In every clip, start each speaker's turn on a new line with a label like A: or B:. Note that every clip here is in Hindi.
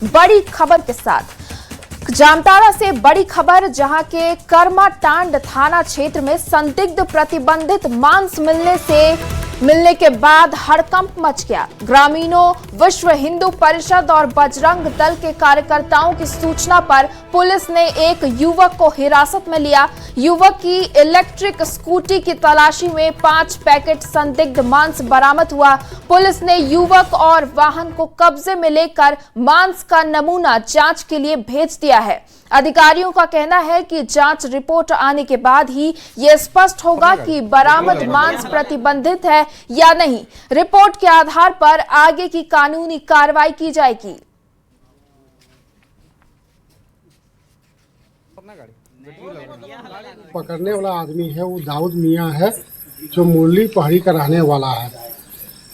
A: बड़ी खबर के साथ जामताड़ा से बड़ी खबर, जहां के कर्माटांड थाना क्षेत्र में संदिग्ध प्रतिबंधित मांस मिलने के बाद हड़कंप मच गया। ग्रामीणों, विश्व हिंदू परिषद और बजरंग दल के कार्यकर्ताओं की सूचना पर पुलिस ने एक युवक को हिरासत में लिया। युवक की इलेक्ट्रिक स्कूटी की तलाशी में 5 पैकेट संदिग्ध मांस बरामद हुआ। पुलिस ने युवक और वाहन को कब्जे में लेकर मांस का नमूना जांच के लिए भेज दिया है। अधिकारियों का कहना है कि जांच रिपोर्ट आने के बाद ही यह स्पष्ट होगा कि बरामद मांस प्रतिबंधित है या नहीं। रिपोर्ट के आधार पर आगे की कानूनी कार्रवाई की जाएगी।
B: पकड़ने वाला आदमी है वो दाऊद मियां है, जो मुरली पहाड़ी का रहने वाला है।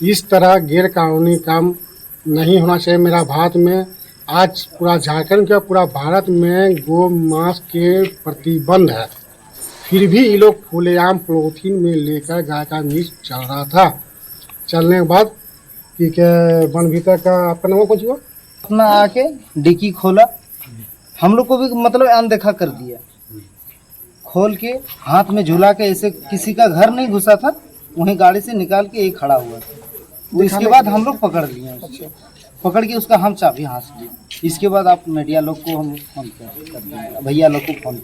B: इस तरह गैर कानूनी काम नहीं होना चाहिए। मेरा भारत में आज पूरा झारखंड का पूरा भारत में गो मांस के प्रतिबंध है, फिर भी ये लोग खुलेआम पॉलीथीन में लेकर गाय का मीट चल रहा था। चलने के बाद कि वन भीतर का आपका नाम कुछ हुआ,
C: अपना आके डिक्की खोला, हम लोग को भी मतलब अनदेखा कर दिया। खोल के हाथ में झुला के, ऐसे किसी का घर नहीं घुसा था, वहीं गाड़ी से निकाल के एक खड़ा हुआ था। तो इसके बाद हम लोग पकड़ लिए, पकड़ के उसका हम चाबी हाथ लिए। इसके बाद आप मीडिया लोग को हम फोन कर दिए, भैया लोग को फोन।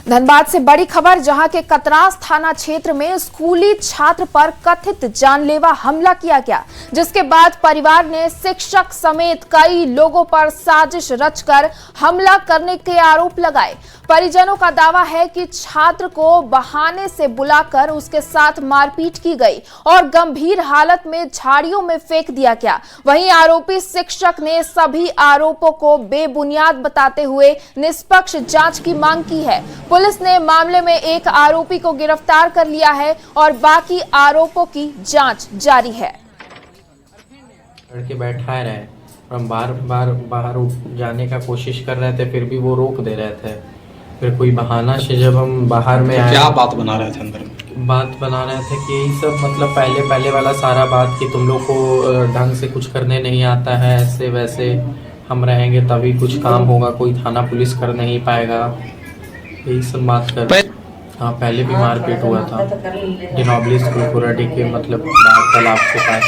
A: धनबाद से बड़ी खबर, जहां के कतरास थाना क्षेत्र में स्कूली छात्र पर कथित जानलेवा हमला किया गया, जिसके बाद परिवार ने शिक्षक समेत कई लोगों पर साजिश रचकर हमला करने के आरोप लगाए। परिजनों का दावा है कि छात्र को बहाने से बुलाकर उसके साथ मारपीट की गई और गंभीर हालत में झाड़ियों में फेंक दिया गया। वहीं आरोपी शिक्षक ने सभी आरोपों को बेबुनियाद बताते हुए निष्पक्ष जांच की मांग की है। पुलिस ने मामले में एक आरोपी को गिरफ्तार कर लिया है और बाकी आरोपों की जांच जारी है।
D: लड़के बैठाए रहे, हम बाहर जाने का कोशिश कर रहे थे, फिर भी वो रोक दे रहे थे। फिर कोई बहाना से जब हम बाहर में आए,
E: क्या बात बना रहे थे अंदर में?
D: बात बना रहे थे कि यही सब मतलब पहले वाला सारा बात कि तुम लोग को ढंग से कुछ करने नहीं आता है, ऐसे वैसे हम रहेंगे तभी कुछ काम होगा, कोई थाना पुलिस कर नहीं पाएगा, यही सब बात कर। हाँ, पहले भी मारपीट हुआ था डिनोबली स्कूल कुराडी के मतलब तालाब के पास।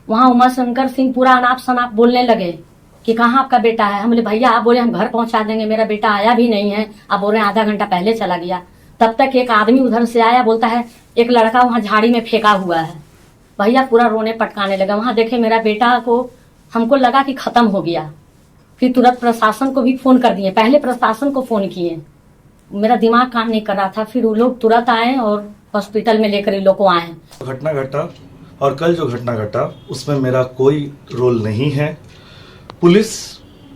F: वहाँ उमा शंकर सिंह पूरा अनाप शनाप बोलने लगे कि कहाँ आपका बेटा है। हम बोले भैया, आप बोले हम घर पहुंचा देंगे, मेरा बेटा आया भी नहीं है। आप बोल रहे हैं आधा घंटा पहले चला गया। तब तक एक आदमी उधर से आया, बोलता है एक लड़का वहाँ झाड़ी में फेंका हुआ है। भैया पूरा रोने पटकाने लगा। वहाँ देखे मेरा बेटा को, हमको लगा कि खत्म हो गया। फिर तुरंत प्रशासन को भी फोन कर दिए, पहले प्रशासन को फोन किए, मेरा दिमाग काम नहीं कर रहा था। फिर वो लोग तुरंत आए और हॉस्पिटल में लेकर इन लोग को आए।
E: घटना घटा और कल जो घटना घटा उसमें मेरा कोई रोल नहीं है। पुलिस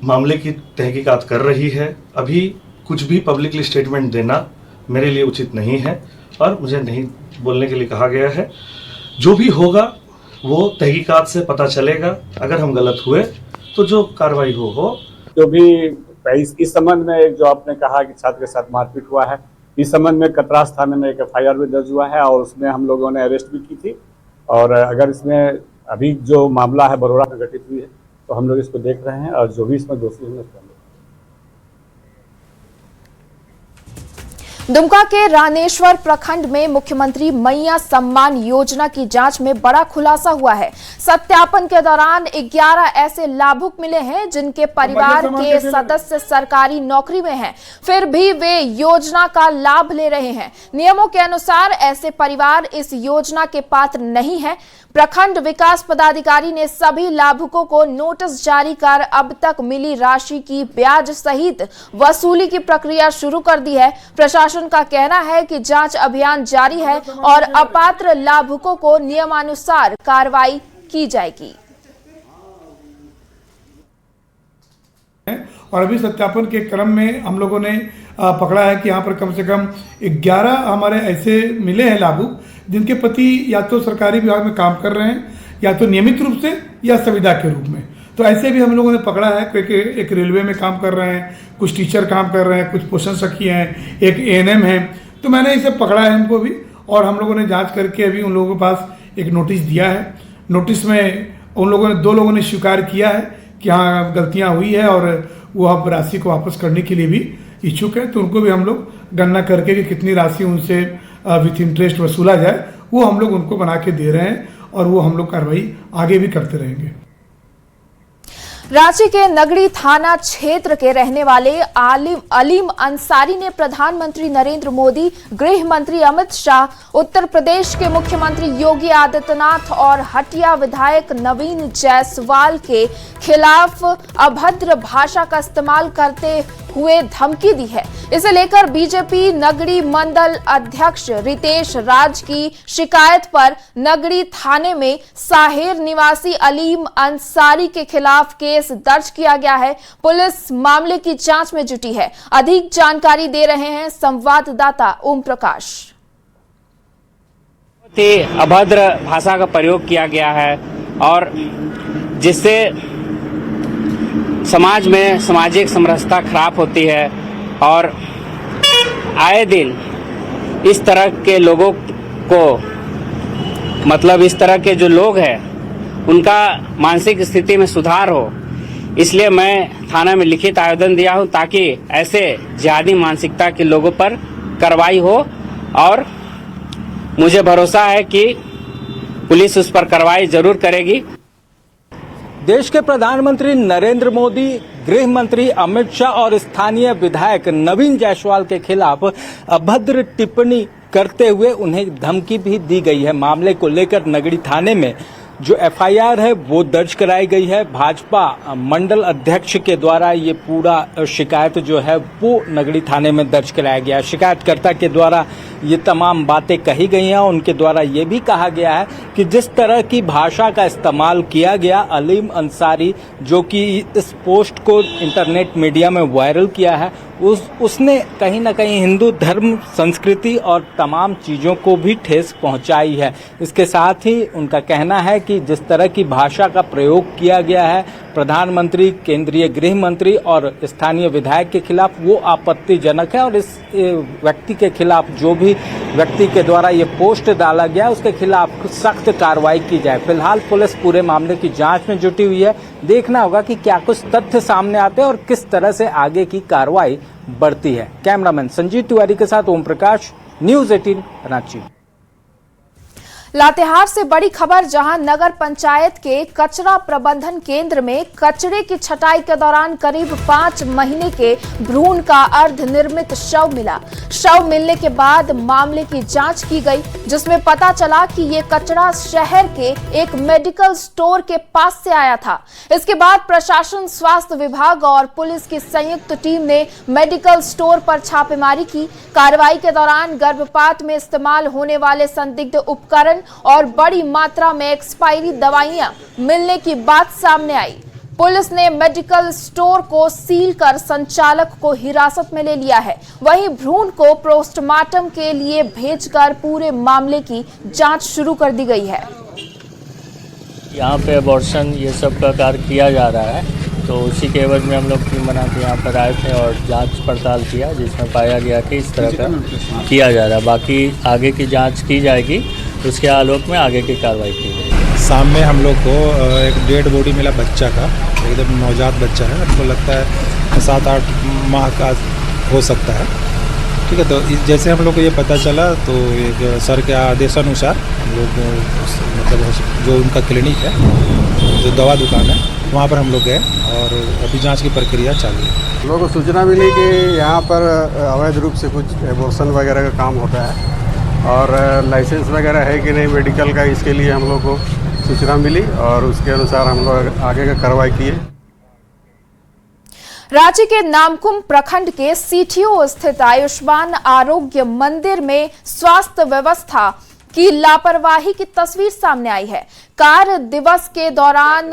E: मामले की तहकीकात कर रही है। अभी कुछ भी पब्लिकली स्टेटमेंट देना मेरे लिए उचित नहीं है और मुझे नहीं बोलने के लिए कहा गया है। जो भी होगा वो तहकीकात से पता चलेगा। अगर हम गलत हुए तो जो कार्रवाई हो।
G: जो भी इस संबंध में जो आपने कहा कि छात्र के साथ मारपीट हुआ है, इस संबंध में कतरास थाने में एक FIR भी दर्ज हुआ है और उसमें हम लोगों ने अरेस्ट भी की थी। और अगर इसमें अभी जो मामला है बरोड़ा में घटित हुई है, तो हम लोग इसको देख रहे हैं और जो भी इसमें दोषी हैं उसको।
A: दुमका के रानेश्वर प्रखंड में मुख्यमंत्री मैया सम्मान योजना की जांच में बड़ा खुलासा हुआ है। सत्यापन के दौरान 11 ऐसे लाभुक मिले हैं जिनके परिवार के सदस्य सरकारी नौकरी में हैं, फिर भी वे योजना का लाभ ले रहे हैं। नियमों के अनुसार ऐसे परिवार इस योजना के पात्र नहीं हैं। प्रखंड विकास पदाधिकारी ने सभी लाभुकों को नोटिस जारी कर अब तक मिली राशि की ब्याज सहित वसूली की प्रक्रिया शुरू कर दी है। प्रशासन का कहना है कि जांच अभियान जारी है और अपात्र लाभुकों को नियमानुसार कार्रवाई की जाएगी।
H: और अभी सत्यापन के क्रम में हम लोगों ने पकड़ा है कि यहाँ पर कम से कम 11 हमारे ऐसे मिले हैं लाभुक जिनके पति या तो सरकारी विभाग में काम कर रहे हैं, या तो नियमित रूप से या संविदा के रूप में। तो ऐसे भी हम लोगों ने पकड़ा है कि एक रेलवे में काम कर रहे हैं, कुछ टीचर काम कर रहे हैं, कुछ पोषण सखी हैं, एक ANM है। तो मैंने इसे पकड़ा है उनको भी, और हम लोगों ने जांच करके अभी उन लोगों के पास एक नोटिस दिया है। नोटिस में उन लोगों ने 2 लोगों ने स्वीकार किया है कि हाँ गलतियाँ हुई है और वो अब राशि को वापस करने के लिए भी इच्छुक है। तो उनको भी हम लोग गणना करके कि कितनी राशि उनसे विथ इंटरेस्ट वसूला जाए वो हम लोग उनको बना के दे रहे हैं और वो हम लोग कार्रवाई आगे भी करते रहेंगे।
A: रांची के नगड़ी थाना क्षेत्र के रहने वाले अलीम अंसारी ने प्रधानमंत्री नरेंद्र मोदी, गृह मंत्री अमित शाह, उत्तर प्रदेश के मुख्यमंत्री योगी आदित्यनाथ और हटिया विधायक नवीन जायसवाल के खिलाफ अभद्र भाषा का इस्तेमाल करते हुए धमकी दी है। इसे लेकर बीजेपी नगड़ी मंडल अध्यक्ष रितेश राज की शिकायत पर नगड़ी थाने में साहेर निवासी अलीम अंसारी के खिलाफ केस दर्ज किया गया है। पुलिस मामले की जांच में जुटी है। अधिक जानकारी दे रहे हैं संवाददाता ओम प्रकाश।
I: अभद्र भाषा का प्रयोग किया गया है और जिससे समाज में सामाजिक समरसता खराब होती है और आए दिन इस तरह के लोगों को मतलब इस तरह के जो लोग हैं उनका मानसिक स्थिति में सुधार हो, इसलिए मैं थाना में लिखित आवेदन दिया हूं ताकि ऐसे जिहादी मानसिकता के लोगों पर कार्रवाई हो और मुझे भरोसा है कि पुलिस उस पर कार्रवाई जरूर करेगी।
J: देश के प्रधानमंत्री नरेंद्र मोदी, गृह मंत्री अमित शाह और स्थानीय विधायक नवीन जायसवाल के खिलाफ अभद्र टिप्पणी करते हुए उन्हें धमकी भी दी गई है। मामले को लेकर नगड़ी थाने में जो एफआईआर है वो दर्ज कराई गई है। भाजपा मंडल अध्यक्ष के द्वारा ये पूरा शिकायत जो है वो नगड़ी थाने में दर्ज कराया गया है। शिकायतकर्ता के द्वारा ये तमाम बातें कही गई हैं। उनके द्वारा ये भी कहा गया है कि जिस तरह की भाषा का इस्तेमाल किया गया, अलीम अंसारी जो कि इस पोस्ट को इंटरनेट मीडिया में वायरल किया है, उसने कहीं ना कहीं हिंदू धर्म, संस्कृति और तमाम चीज़ों को भी ठेस पहुंचाई है। इसके साथ ही उनका कहना है कि जिस तरह की भाषा का प्रयोग किया गया है प्रधानमंत्री, केंद्रीय गृह मंत्री और स्थानीय विधायक के खिलाफ, वो आपत्तिजनक है और इस व्यक्ति के खिलाफ, जो भी व्यक्ति के द्वारा ये पोस्ट डाला गया उसके खिलाफ सख्त कार्रवाई की जाए। फिलहाल पुलिस पूरे मामले की जांच में जुटी हुई है। देखना होगा कि क्या कुछ तथ्य सामने आते हैं और किस तरह से आगे की कार्रवाई बढ़ती है। कैमरामैन संजीव तिवारी के साथ ओम प्रकाश, न्यूज़ 18 रांची।
A: लातेहार से बड़ी खबर, जहां नगर पंचायत के कचरा प्रबंधन केंद्र में कचरे की छटाई के दौरान करीब 5 महीने के भ्रूण का अर्धनिर्मित शव मिला। शव मिलने के बाद मामले की जांच की गई, जिसमें पता चला कि ये कचरा शहर के एक मेडिकल स्टोर के पास से आया था। इसके बाद प्रशासन, स्वास्थ्य विभाग और पुलिस की संयुक्त टीम ने मेडिकल स्टोर पर छापेमारी की। कार्रवाई के दौरान गर्भपात में इस्तेमाल होने वाले संदिग्ध उपकरण और बड़ी मात्रा में एक्सपायरी दवाइयां मिलने की बात सामने आई। पुलिस ने मेडिकल स्टोर को सील कर संचालक को हिरासत में ले लिया है। वहीं भ्रूण को पोस्टमार्टम के लिए भेजकर पूरे मामले की जांच शुरू कर दी गई है।
K: यहाँ पे अबॉर्शन ये सब का कार्य किया जा रहा है, तो उसी के एवज में हम लोग टीम बना के यहाँ पर आए थे और जांच पड़ताल किया, जिसमें पाया गया कि इस तरह का किया जा रहा है। बाकी आगे की जांच की जाएगी, उसके आलोक में आगे की कार्रवाई की जाएगी।
L: शाम में हम लोग को एक डेड बॉडी मिला बच्चा का, एकदम नवजात बच्चा है, हमको लगता है 7-8 माह का हो सकता है। ठीक है, तो जैसे हम लोग को ये पता चला तो एक सर के आदेशानुसार हम लोग मतलब जो उनका क्लिनिक है, जो दवा दुकान है, वहाँ पर हम लोग गए और अभी जांच की प्रक्रिया चालू है।
M: हम लोगों को सूचना मिली कि यहाँ पर अवैध रूप से कुछ एबॉर्शन वगैरह का काम होता है और लाइसेंस वगैरह है कि नहीं मेडिकल का, इसके लिए हम लोग को सूचना मिली और उसके अनुसार हम लोग आगे का कार्रवाई किए।
A: रांची के नामकुम प्रखंड के सीटीओ स्थित आयुष्मान आरोग्य मंदिर में स्वास्थ्य व्यवस्था की लापरवाही की तस्वीर सामने आई है। कार्य दिवस के दौरान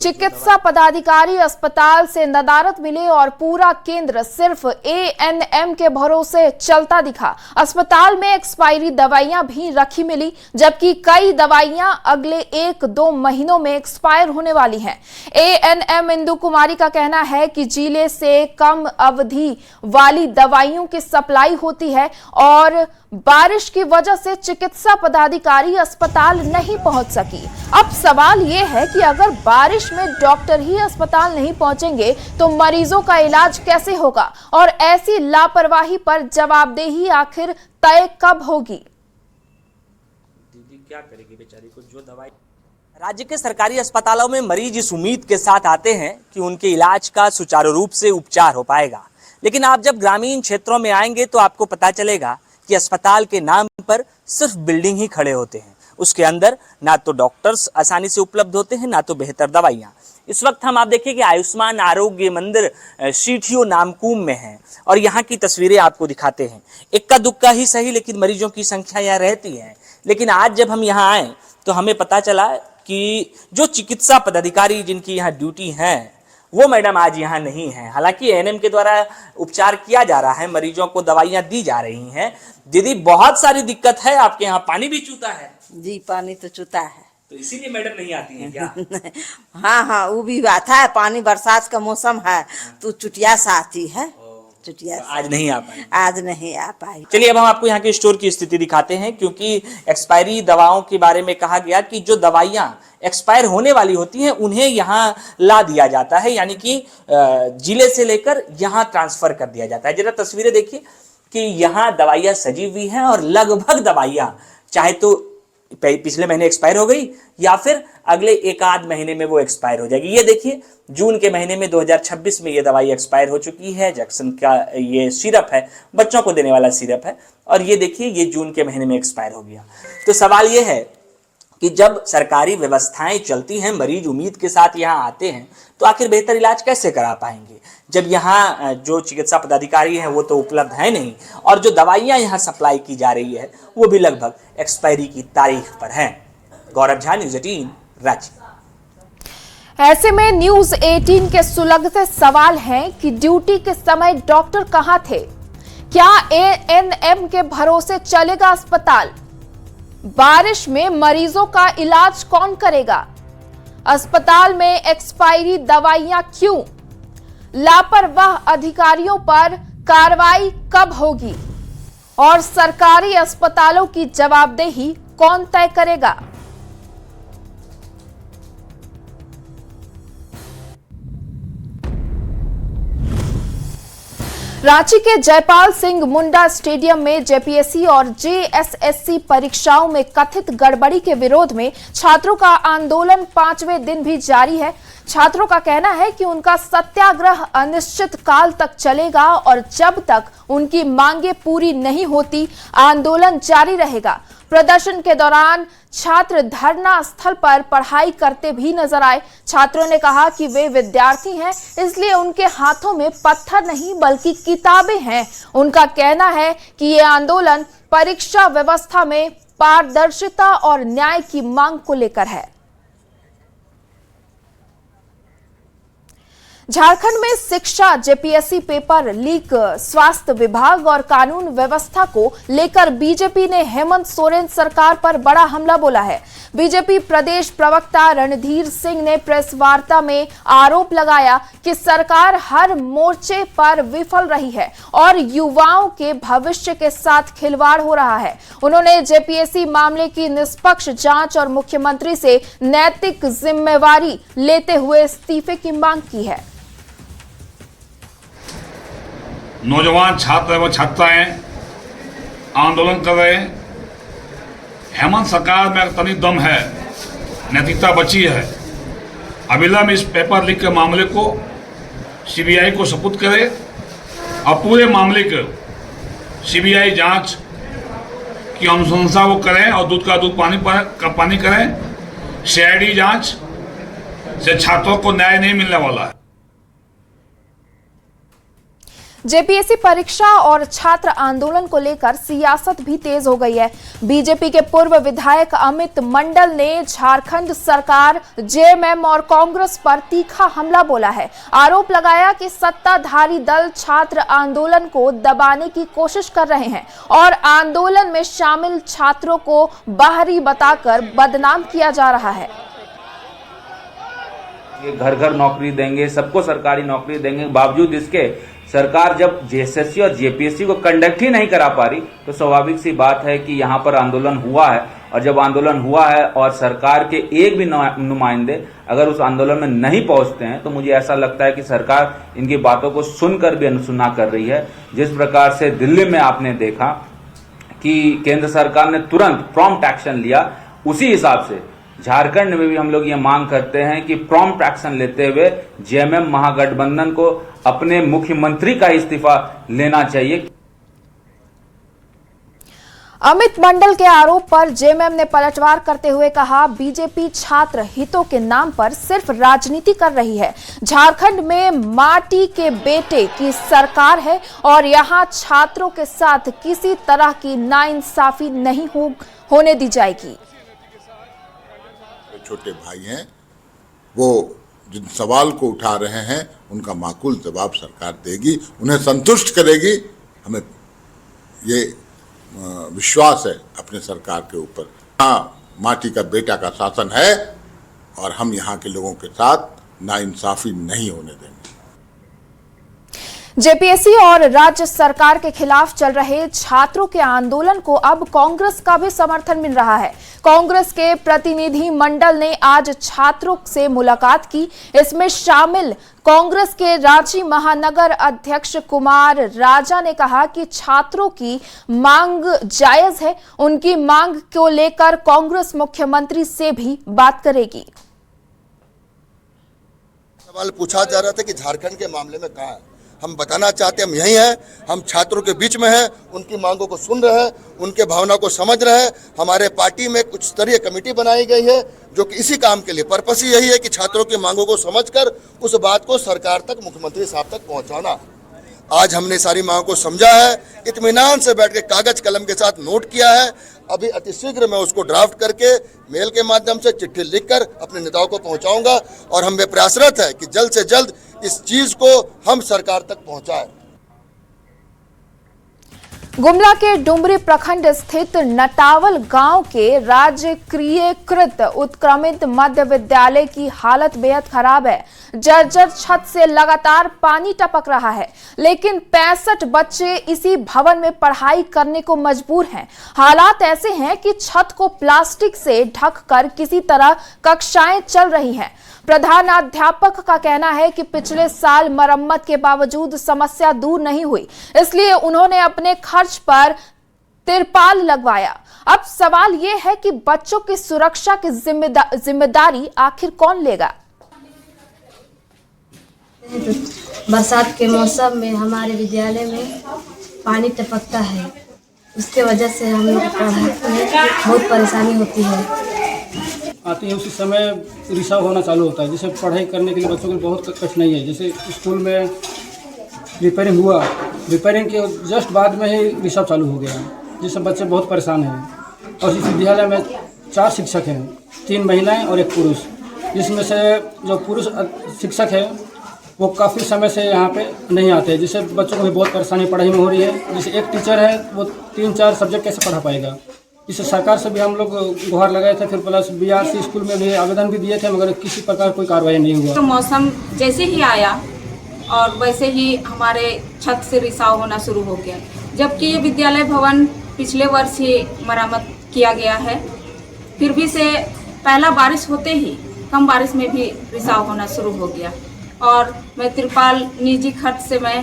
A: चिकित्सा पदाधिकारी अस्पताल से नदारद मिले और पूरा केंद्र सिर्फ एएनएम के भरोसे चलता दिखा। अस्पताल में एक्सपायरी दवाइयां भी रखी मिली, जबकि कई दवाइयां अगले 1-2 महीनों में एक्सपायर होने वाली हैं। एएनएम इंदु कुमारी का कहना है कि जिले से कम अवधि वाली दवाइयों की सप्लाई होती है और बारिश की वजह से चिकित्सा पदाधिकारी अस्पताल नहीं पहुंच सकी। अब सवाल ये है कि अगर बारिश में डॉक्टर ही अस्पताल नहीं पहुंचेंगे तो मरीजों का इलाज कैसे होगा और ऐसी लापरवाही पर जवाबदेही आखिर तय कब होगी?
N: दीदी क्या करेगी बेचारी को, जो दवाई। राज्य के सरकारी अस्पतालों में मरीज इस उम्मीद के साथ आते हैं कि उनके इलाज का सुचारू रूप से उपचार हो पाएगा, लेकिन आप जब ग्रामीण क्षेत्रों में आएंगे तो आपको पता चलेगा कि अस्पताल के नाम पर सिर्फ बिल्डिंग ही खड़े होते हैं। उसके अंदर ना तो डॉक्टर्स आसानी से उपलब्ध होते हैं, ना तो बेहतर दवाइयाँ। इस वक्त हम आप देखिए कि आयुष्मान आरोग्य मंदिर सीठियो नामकुम में है और यहाँ की तस्वीरें आपको दिखाते हैं। इक्का दुक्का ही सही, लेकिन मरीजों की संख्या यहाँ रहती है। लेकिन आज जब हम यहाँ आए तो हमें पता चला कि जो चिकित्सा पदाधिकारी जिनकी यहाँ ड्यूटी है वो मैडम आज यहाँ नहीं है। हालांकि एएनएम के द्वारा उपचार किया जा रहा है, मरीजों को दवाइयाँ दी जा रही हैं। दीदी बहुत सारी दिक्कत है, आपके यहाँ पानी भी चूता है?
O: जी पानी तो चूता है,
N: तो इसीलिए मैडम नहीं आती है क्या?
O: हाँ वो भी आता है, पानी बरसात का मौसम है तो चुटिया से आती है। चुटिया
N: आज नहीं आ पाई?
O: आज नहीं आ पाई।
N: चलिए अब हम आपको यहाँ के स्टोर की स्थिति दिखाते हैं, क्योंकि एक्सपायरी दवाओं के बारे में कहा गया कि जो दवाइयाँ एक्सपायर होने वाली होती हैं उन्हें यहाँ ला दिया जाता है, यानी कि जिले से लेकर यहाँ ट्रांसफर कर दिया जाता है। जरा तस्वीरें देखिए कि यहाँ दवाइयाँ सजी हुई हैं और लगभग दवाइयाँ चाहे तो पिछले महीने एक्सपायर हो गई या फिर अगले एक आध महीने में वो एक्सपायर हो जाएगी। ये देखिए जून के महीने में 2026 में ये दवाई एक्सपायर हो चुकी है। जैक्सन का ये सिरप है, बच्चों को देने वाला सिरप है, और ये देखिए ये जून के महीने में एक्सपायर हो गया। तो सवाल ये है कि जब सरकारी व्यवस्थाएं चलती हैं, मरीज उम्मीद के साथ यहाँ आते हैं, तो आखिर बेहतर इलाज कैसे करा पाएंगे जब यहाँ जो चिकित्सा पदाधिकारी हैं वो तो उपलब्ध है नहीं, और जो दवाइयाँ यहाँ सप्लाई की जा रही है वो भी लगभग एक्सपायरी की तारीख पर हैं। गौरव झा, न्यूज़ 18 रांची।
A: ऐसे में न्यूज़ 18 के सुलगते सवाल हैं कि ड्यूटी के समय डॉक्टर कहां थे? क्या एएनएम के भरोसे चलेगा अस्पताल? बारिश में मरीजों का इलाज कौन करेगा? अस्पताल में एक्सपायरी दवाइयां क्यों? लापरवाह अधिकारियों पर कार्रवाई कब होगी? और सरकारी अस्पतालों की जवाबदेही कौन तय करेगा? रांची के जयपाल सिंह मुंडा स्टेडियम में जेपीएससी और जेएसएससी परीक्षाओं में कथित गड़बड़ी के विरोध में छात्रों का आंदोलन 5वें दिन भी जारी है। छात्रों का कहना है कि उनका सत्याग्रह अनिश्चित काल तक चलेगा और जब तक उनकी मांगे पूरी नहीं होती आंदोलन जारी रहेगा। प्रदर्शन के दौरान छात्र धरना स्थल पर पढ़ाई करते भी नजर आए। छात्रों ने कहा कि वे विद्यार्थी हैं, इसलिए उनके हाथों में पत्थर नहीं बल्कि किताबें हैं। उनका कहना है कि ये आंदोलन परीक्षा व्यवस्था में पारदर्शिता और न्याय की मांग को लेकर है। झारखंड में शिक्षा, जेपीएससी पेपर लीक, स्वास्थ्य विभाग और कानून व्यवस्था को लेकर बीजेपी ने हेमंत सोरेन सरकार पर बड़ा हमला बोला है। बीजेपी प्रदेश प्रवक्ता रणधीर सिंह ने प्रेस वार्ता में आरोप लगाया कि सरकार हर मोर्चे पर विफल रही है और युवाओं के भविष्य के साथ खिलवाड़ हो रहा है। उन्होंने जेपीएससी मामले की निष्पक्ष जांच और मुख्यमंत्री से नैतिक जिम्मेवारी लेते हुए इस्तीफे की मांग की है।
P: नौजवान छात्र एवं छात्राएं आंदोलन कर रहे हैं। हेमंत सरकार में तनी दम है, नैतिकता बची है, अविलंब इस पेपर लीक के मामले को सीबीआई को सपुर्द करे और पूरे मामले को सीबीआई जांच की अनुशंसा वो करें और दूध का दूध पानी करें। सीआईडी जांच से छात्रों को न्याय नहीं मिलने वाला है।
A: जेपीएससी परीक्षा और छात्र आंदोलन को लेकर सियासत भी तेज हो गई है। बीजेपी के पूर्व विधायक अमित मंडल ने झारखंड सरकार, जेएमएम और कांग्रेस पर तीखा हमला बोला है। आरोप लगाया कि सत्ताधारी दल छात्र आंदोलन को दबाने की कोशिश कर रहे हैं और आंदोलन में शामिल छात्रों को बाहरी बताकर बदनाम किया जा रहा है।
Q: घर घर नौकरी देंगे, सबको सरकारी नौकरी देंगे, बावजूद इसके सरकार जब जेएसएससी और जेपीएससी को कंडक्ट ही नहीं करा पा रही, तो स्वाभाविक सी बात है कि यहाँ पर आंदोलन हुआ है। और जब आंदोलन हुआ है और सरकार के एक भी नुमाइंदे अगर उस आंदोलन में नहीं पहुंचते हैं, तो मुझे ऐसा लगता है कि सरकार इनकी बातों को सुनकर भी अनसुना कर रही है। जिस प्रकार से दिल्ली में आपने देखा कि केंद्र सरकार ने तुरंत प्रॉम्प्ट एक्शन लिया, उसी हिसाब से झारखंड में भी हम लोग ये मांग करते हैं कि प्रॉम्प्ट एक्शन लेते हुए जेएमएम महागठबंधन को अपने मुख्यमंत्री का इस्तीफा लेना चाहिए।
A: अमित मंडल के आरोप पर जेएमएम ने पलटवार करते हुए कहा, बीजेपी छात्र हितों के नाम पर सिर्फ राजनीति कर रही है। झारखंड में माटी के बेटे की सरकार है और यहां छात्रों के साथ किसी तरह की नाइंसाफी नहीं होने दी जाएगी।
R: छोटे भाई हैं, वो जिन सवाल को उठा रहे हैं उनका माकूल जवाब सरकार देगी, उन्हें संतुष्ट करेगी। हमें ये विश्वास है अपने सरकार के ऊपर। हाँ, माटी का बेटा का शासन है और हम यहाँ के लोगों के साथ नाइंसाफी नहीं होने देंगे।
A: जेपीएससी और राज्य सरकार के खिलाफ चल रहे छात्रों के आंदोलन को अब कांग्रेस का भी समर्थन मिल रहा है। कांग्रेस के प्रतिनिधि मंडल ने आज छात्रों से मुलाकात की। इसमें शामिल कांग्रेस के रांची महानगर अध्यक्ष कुमार राजा ने कहा कि छात्रों की मांग जायज है। उनकी मांग को लेकर कांग्रेस मुख्यमंत्री से भी बात करेगी।
S: सवाल पूछा जा रहा था कि झारखंड के मामले में कहाँ है। हम बताना चाहते हैं हम यहीं हैं, हम छात्रों के बीच में हैं, उनकी मांगों को सुन रहे हैं, उनके भावना को समझ रहे हैं। हमारे पार्टी में कुछ स्तरीय कमेटी बनाई गई है जो कि इसी काम के लिए, पर्पस ही यही है कि छात्रों की मांगों को समझकर उस बात को सरकार तक, मुख्यमंत्री साहब तक पहुंचाना। आज हमने सारी मांगों को समझा है, इत्मीनान से बैठ के कागज कलम के साथ नोट किया है। अभी अतिशीघ्र मैं उसको ड्राफ्ट करके मेल के माध्यम से चिट्ठी लिखकर अपने नेताओं को पहुंचाऊंगा और हम प्रयासरत है कि जल्द से जल्द इस चीज को हम सरकार तक पहुंचाएं।
A: गुमला के डुमरी प्रखंड स्थित नटावल गांव के राजकीयकृत उत्क्रमित मध्य विद्यालय की हालत बेहद खराब है। जर्जर छत से लगातार पानी टपक रहा है, लेकिन 65 बच्चे इसी भवन में पढ़ाई करने को मजबूर हैं। हालात ऐसे हैं कि छत को प्लास्टिक से ढककर किसी तरह कक्षाएं चल रही हैं। प्रधानाध्यापक का कहना है कि पिछले साल मरम्मत के बावजूद समस्या दूर नहीं हुई, इसलिए उन्होंने अपने खर्च पर तिरपाल लगवाया। अब सवाल ये है कि बच्चों की सुरक्षा की जिम्मेदारी आखिर कौन लेगा।
T: बरसात के मौसम में हमारे विद्यालय में पानी टपकता है, उसके वजह से हम लोग पढ़ाई में बहुत परेशानी होती है।
U: आती है उसी समय रिसाव होना चालू होता है, जिससे पढ़ाई करने के लिए बच्चों को बहुत कठिनाई है। जैसे स्कूल में रिपेयरिंग हुआ, रिपेयरिंग के जस्ट बाद में ही रिसाव चालू हो गया, जिससे बच्चे बहुत परेशान हैं। और इस विद्यालय में 4 शिक्षक हैं, 3 महिलाएं और 1 पुरुष, जिसमें से जो पुरुष शिक्षक है वो काफ़ी समय से यहाँ पे नहीं आते हैं, जिससे बच्चों को भी बहुत परेशानी पढ़ाई में हो रही है। जैसे एक टीचर है वो 3-4 सब्जेक्ट कैसे पढ़ा पाएगा। इससे सरकार से भी हम लोग गुहार लगाए थे, फिर प्लस बीआरसी स्कूल में भी आवेदन भी दिए थे, मगर किसी प्रकार कोई कार्रवाई नहीं हुआ।
V: तो मौसम जैसे ही आया और वैसे ही हमारे छत से रिसाव होना शुरू हो गया, जबकि ये विद्यालय भवन पिछले वर्ष ही मरम्मत किया गया है, फिर भी से पहला बारिश होते ही कम बारिश में भी रिसाव होना शुरू हो गया। और मैं तिरपाल निजी खर्च से मैं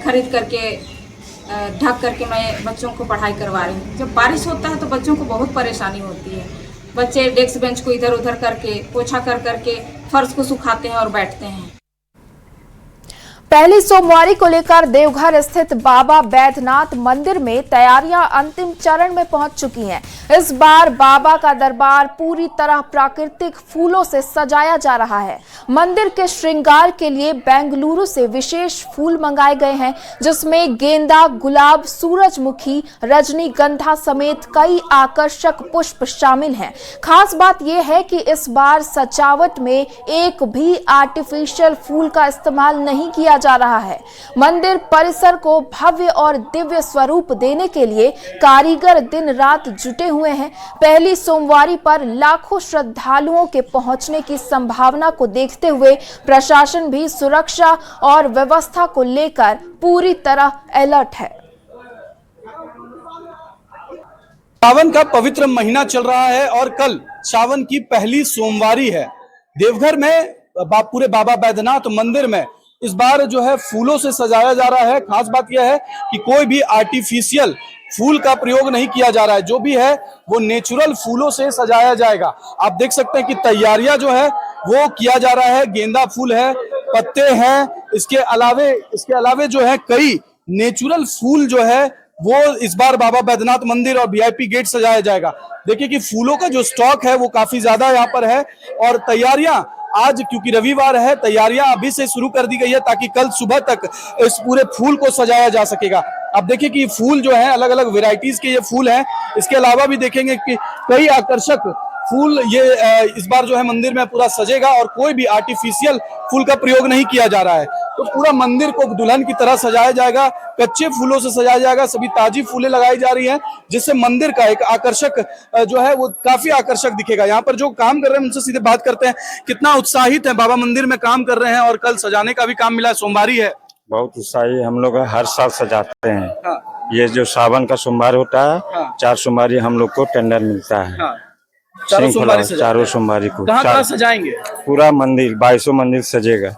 V: खरीद करके ढक करके मैं बच्चों को पढ़ाई करवा रही हूँ। जब बारिश होता है तो बच्चों को बहुत परेशानी होती है। बच्चे डेस्क बेंच को इधर उधर करके पोछा कर करके फर्श को सुखाते हैं और बैठते हैं।
A: पहली सोमवारी को लेकर देवघर स्थित बाबा बैद्यनाथ मंदिर में तैयारियां अंतिम चरण में पहुंच चुकी हैं। इस बार बाबा का दरबार पूरी तरह प्राकृतिक फूलों से सजाया जा रहा है। मंदिर के श्रृंगार के लिए बेंगलुरु से विशेष फूल मंगाए गए हैं, जिसमें गेंदा, गुलाब, सूरजमुखी, रजनीगंधा समेत कई आकर्षक पुष्प शामिल हैं। खास बात यह है कि इस बार सजावट में एक भी आर्टिफिशियल फूल का इस्तेमाल नहीं किया जा रहा है। मंदिर परिसर को भव्य और दिव्य स्वरूप देने के लिए कारीगर दिन रात जुटे हुए हैं। पहली सोमवारी पर लाखों श्रद्धालुओं के पहुंचने की संभावना को देखते हुए प्रशासन भी सुरक्षा और व्यवस्था को लेकर पूरी तरह अलर्ट है।
B: सावन का पवित्र महीना चल रहा है और कल सावन की पहली सोमवारी है। देवघर में पूरे बाबा बैद्यनाथ मंदिर में इस बार जो है फूलों से सजाया जा रहा है। खास बात यह है कि कोई भी आर्टिफिशियल फूल का प्रयोग नहीं किया जा रहा है, जो भी है वो नेचुरल फूलों से सजाया जाएगा। आप देख सकते हैं कि तैयारियां जो है वो किया जा रहा है। गेंदा फूल है, पत्ते हैं, इसके अलावे जो है कई नेचुरल फूल जो है वो इस बार बाबा बैद्यनाथ मंदिर और वीआईपी गेट सजाया जाएगा। देखिए कि फूलों का जो स्टॉक है वो काफी ज्यादा यहाँ पर है और तैयारियां आज क्योंकि रविवार है, तैयारियां अभी से शुरू कर दी गई है ताकि कल सुबह तक इस पूरे फूल को सजाया जा सकेगा। आप देखिए कि फूल जो है अलग अलग वेराइटीज के ये फूल हैं। इसके अलावा भी देखेंगे कि कई आकर्षक फूल ये इस बार जो है मंदिर में पूरा सजेगा और कोई भी आर्टिफिशियल फूल का प्रयोग नहीं किया जा रहा है। तो पूरा मंदिर को दुल्हन की तरह सजाया जाएगा, कच्चे फूलों से सजाया जाएगा, सभी ताजी फूलें लगाई जा रही हैं जिससे मंदिर का एक आकर्षक जो है वो काफी आकर्षक दिखेगा। यहाँ पर जो काम कर रहे हैं उनसे सीधे बात करते हैं, कितना उत्साहित है बाबा मंदिर में काम कर रहे हैं और कल सजाने का भी काम मिला है, सोमवारी है।
C: बहुत उत्साही हम लोग हर साल सजाते हैं। ये जो सावन का सोमवार होता है 4 सोमवारी हम लोग को टेंडर मिलता है।
B: चारों
C: सोमवारी को
B: कहाँ सजाएंगे?
C: पूरा मंदिर 2200 मंदिर सजेगा।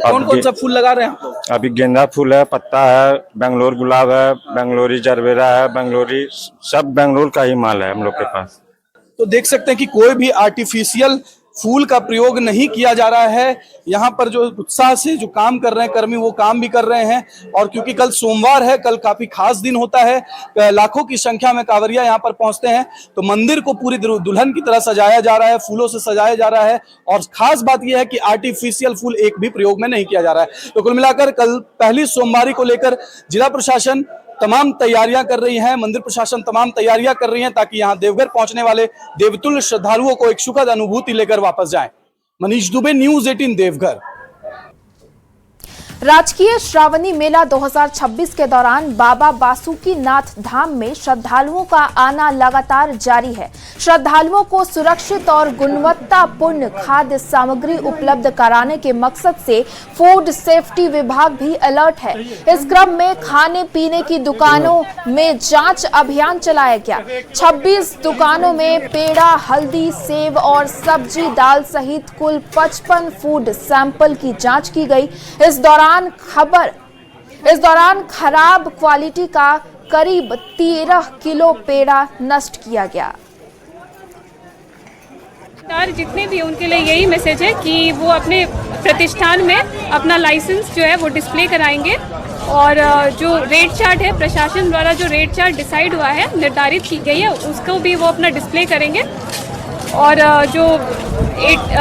B: कौन सा फूल लगा रहे हैं आप लोग?
C: अभी गेंदा फूल है, पत्ता है, बेंगलोर गुलाब है, बेंगलोरी जरबेरा है, बेंगलोरी सब बेंगलोर का ही माल है हम लोग के पास।
B: तो देख सकते हैं कि कोई भी आर्टिफिशियल फूल का प्रयोग नहीं किया जा रहा है। यहाँ पर जो उत्साह से जो काम कर रहे हैं कर्मी वो काम भी कर रहे हैं और क्योंकि कल सोमवार है, कल काफी खास दिन होता है, लाखों की संख्या में कांवरिया यहाँ पर पहुंचते हैं तो मंदिर को पूरी दुल्हन की तरह सजाया जा रहा है, फूलों से सजाया जा रहा है और खास बात यह है कि आर्टिफिशियल फूल एक भी प्रयोग में नहीं किया जा रहा है। तो कुल मिलाकर कल पहली सोमवारी को लेकर जिला प्रशासन तमाम तैयारियां कर रही हैं, मंदिर प्रशासन तमाम तैयारियां कर रही हैं ताकि यहां देवघर पहुंचने वाले देवतुल्य श्रद्धालुओं को एक सुखद अनुभूति लेकर वापस जाएं। मनीष दुबे, न्यूज़ 18 देवघर।
A: राजकीय श्रावणी मेला 2026 के दौरान बाबा बासुकीनाथ धाम में श्रद्धालुओं का आना लगातार जारी है। श्रद्धालुओं को सुरक्षित और गुणवत्तापूर्ण खाद्य सामग्री उपलब्ध कराने के मकसद से फूड सेफ्टी विभाग भी अलर्ट है। इस क्रम में खाने पीने की दुकानों में जांच अभियान चलाया गया। 26 दुकानों में पेड़ा, हल्दी, सेव और सब्जी दाल सहित कुल 55 फूड सैंपल की जांच की गई। इस दौरान खराब क्वालिटी का करीब 13 किलो पेड़ा नष्ट किया गया।
W: जितने भी उनके लिए यही मैसेज है कि वो अपने प्रतिष्ठान में अपना लाइसेंस जो है वो डिस्प्ले कराएंगे और जो रेट चार्ट है प्रशासन द्वारा जो रेट चार्ट डिसाइड हुआ है, निर्धारित की गई है, उसको भी वो अपना डिस्प्ले करेंगे और जो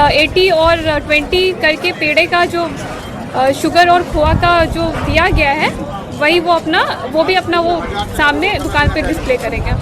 W: 80 और 20 करके पेड़े का जो शुगर और खोआ का जो दिया गया है वही वो भी अपना सामने दुकान पे डिस्प्ले करेंगे।